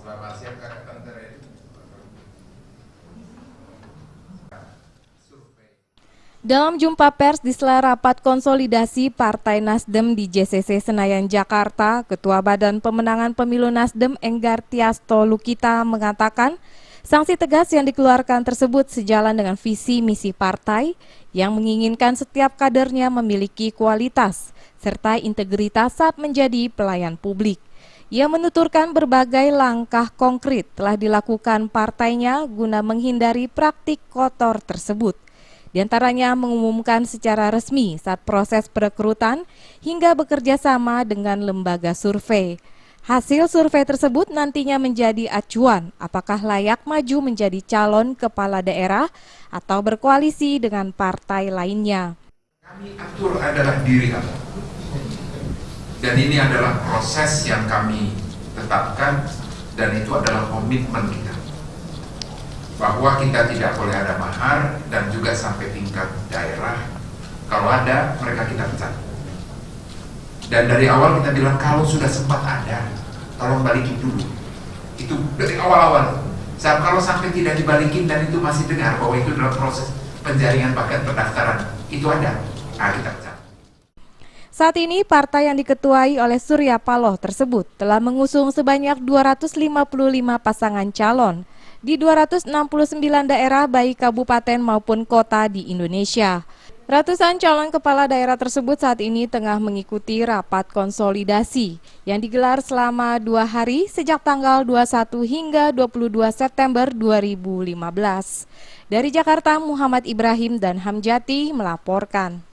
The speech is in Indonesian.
Selamat siang kakak tante Reni. Dalam jumpa pers di sela rapat konsolidasi Partai Nasdem di JCC Senayan, Jakarta, Ketua Badan Pemenangan Pemilu Nasdem Enggar Tiasto Lukita mengatakan sanksi tegas yang dikeluarkan tersebut sejalan dengan visi misi partai yang menginginkan setiap kadernya memiliki kualitas serta integritas saat menjadi pelayan publik. Ia menuturkan berbagai langkah konkret telah dilakukan partainya guna menghindari praktik kotor tersebut. Di antaranya mengumumkan secara resmi saat proses perekrutan hingga bekerja sama dengan lembaga survei. Hasil survei tersebut nantinya menjadi acuan apakah layak maju menjadi calon kepala daerah atau berkoalisi dengan partai lainnya. Kami atur adalah diri kami. Dan ini adalah proses yang kami tetapkan dan itu adalah komitmen kita. Bahwa kita tidak boleh ada mahar dan juga sampai tingkat daerah. Kalau ada, mereka kita pecat. Dan dari awal kita bilang kalau sudah sempat ada, tolong balikin dulu. Itu dari awal-awal. Kalau sampai tidak dibalikin dan itu masih dengar bahwa itu dalam proses penjaringan bahkan pendaftaran, itu ada, kita pecat. Saat ini partai yang diketuai oleh Surya Paloh tersebut telah mengusung sebanyak 255 pasangan calon di 269 daerah baik kabupaten maupun kota di Indonesia. Ratusan calon kepala daerah tersebut saat ini tengah mengikuti rapat konsolidasi yang digelar selama 2 hari sejak tanggal 21 hingga 22 September 2015. Dari Jakarta, Muhammad Ibrahim dan Hamjati melaporkan.